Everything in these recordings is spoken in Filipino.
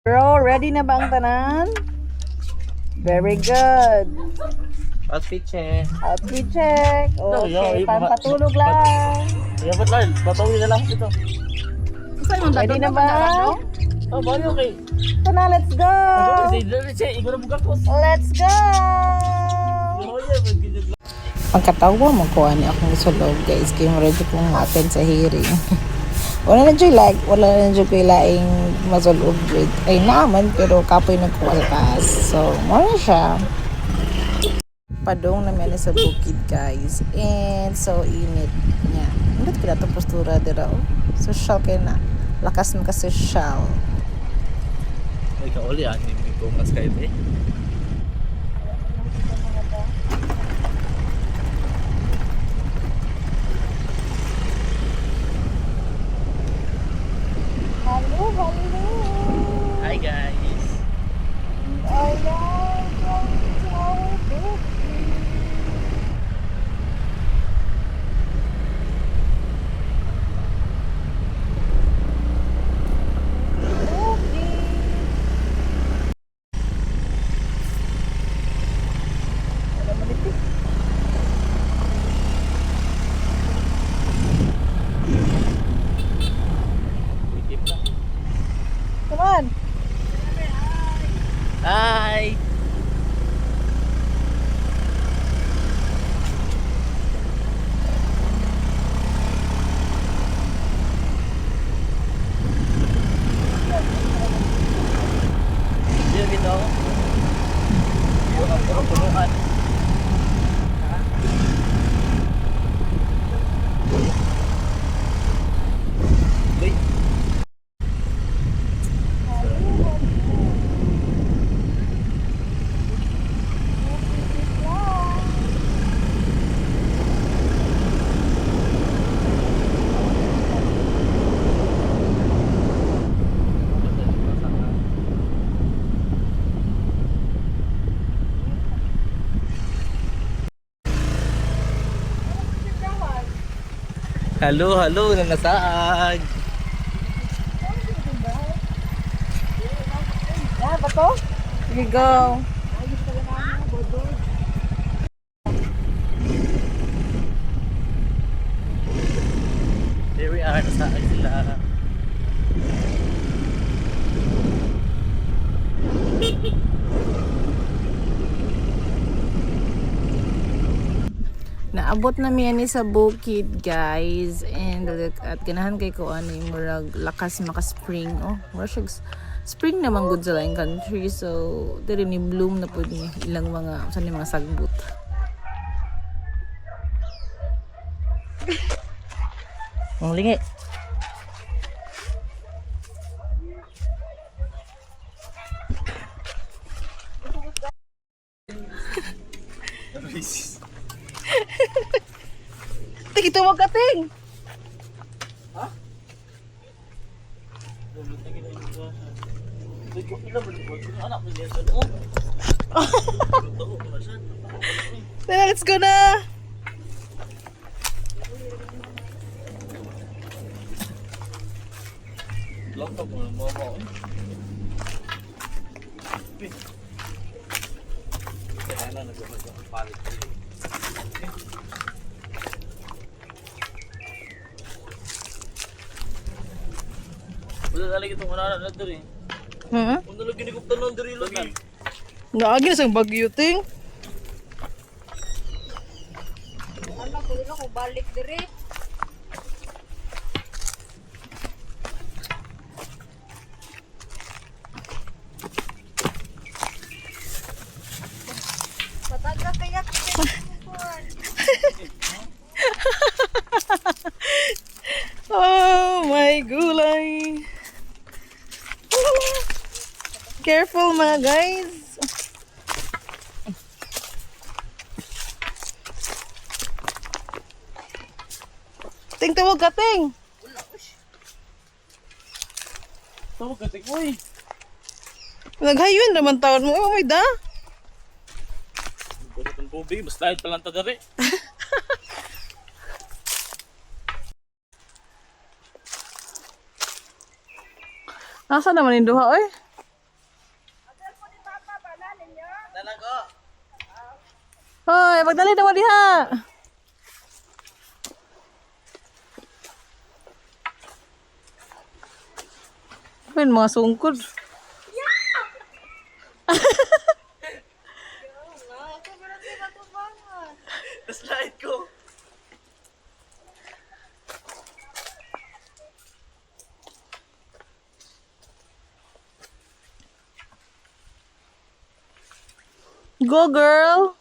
Bro, ready na ba ang tanan? Very good. Outfit check. Outfit check. Okay, pampatulog lang. Dapat lang, batawin na lang ito. Ready na ba? Oh, bayo kay. Ito na, let's go! Let's go! Pagkatawa mo ko ani akong isulog guys, kaya mo ready kong attend sa hearing. Wala na dyan kay laing masulog dyan. Ay naman, pero kapoy nagkuha sa taas. So, muna siya. Padong namin sa bukid guys. And so init niya. Hindi ko na ito postura dira. Social kayo na. Lakas mo ka social. Ay, kauli hindi ko mas kahit eh. Hello. Hi guys. We are now going to our bukid. Come on. Hi. Dito dito. Yung puro punuan. Halo, nanasaag. Yan, bato? Here we go. Here we are, nasaag sila. Naabot na mi ani sa bukid guys, and at ganahan kay ko ano yung murag lakas maka spring. Oh mura siya spring naman good sa laing country, so diri ni bloom na pud ni ilang mga sa mga sagbot. Ang lingi. Ting ito wag kating. Ha? Let's go na. Laptop mo mo. Kaya na nagpapalit. Wala talaga itong anak na diri. Kung nalagyan ni Kupta ng diri lagi. Naagi na sang bagyo ting. Ano ko dito ko balik dire. Pataga kaya Oh my gulay. Careful mga guys. Ting tawag ka ting. Tawag ka tikoy. Naghayon naman taon mo. Oh my da. Itong tubig, mas lahit pa lang ta diri. Nasa naman yung duha oy? Hoy, magdali naman diha. Pin mga sungkod. Slide ko. Go girl.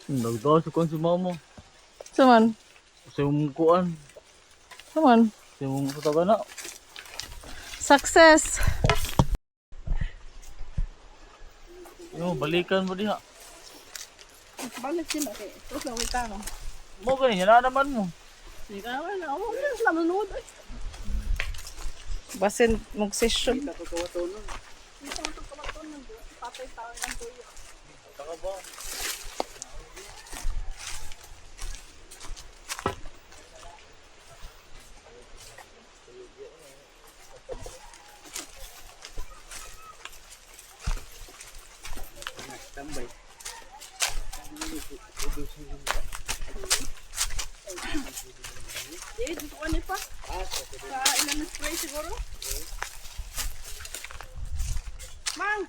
Nagdaw sa kuan si mama. Saman. Sa yung kuan. Saman. Sa yung kataga na. Success. Yo, balikan mo diha. Balik sila kay. Tapos na wait ka. Mo ganyan na naman mo. Ikaw na. Oh, sila manood. Basin mag-session. Eh, dito ko pa. Sa ilan na spray siguro? Mang!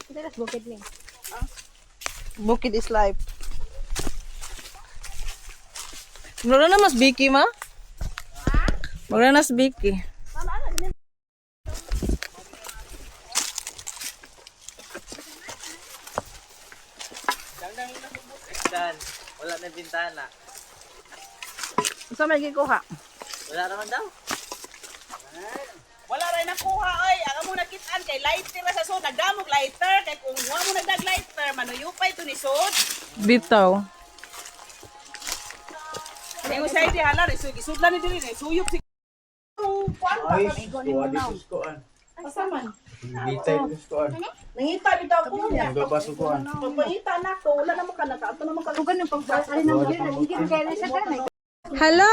Ito bukid ni. Bukid is life. Magna na mas Vicky ma? Magna na mas Vicky. Dan, wala na bintana. Sa may gikuha. Wala naman daw. Wala rin nakuha oy, ang mo nakitaan kay lighter ra sa sud, nagdamog lighter kay kung wa mo nagdag lighter manuyupay to ni sud. Bitaw. Kay mo say di hala ri sudlan ni diri suyop si kuan pa kamigo ni mo naw. Pasaman. Nangita bitaw ko niya. Pagpangita na ko, wala na mo ka naka. Ato na mo ka. Tugan yung pagpasali ng mga nagiging kaya sa kanay. Hello!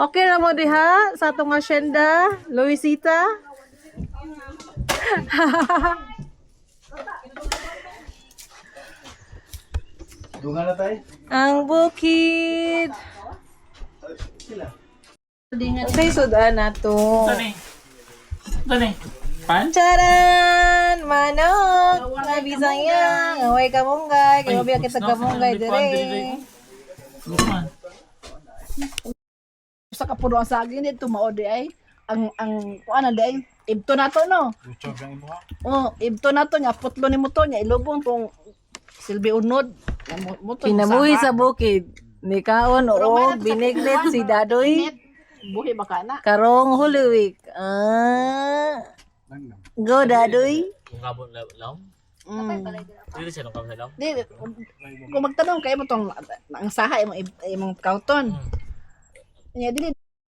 Okay na mo diha sa atong asyenda, Luisita? Dungan na tayo. Ang bukid. Say sudan na to. Tani. Pan? Charan! Manok! Nga Bisaya! Ngaway ka munggay! Kaya mabiyak kita ka munggay dire. Luman. Sa kapuno ang saging dito maode ay ang kuan na day ibto na to no. Oh, ibto na to nya putlo ni mo to nya ilubong tong silbi unod. Kinabuhi sa bukid. Ni kaon oo, binignet si Dadoy. buhi baka na. Karong Holy Week. Go Dadoy. Kung kabon lang. Dito siya nung kabon lang. Di kung magtanong kayo mo tong ang saha imong kauton. Nya dili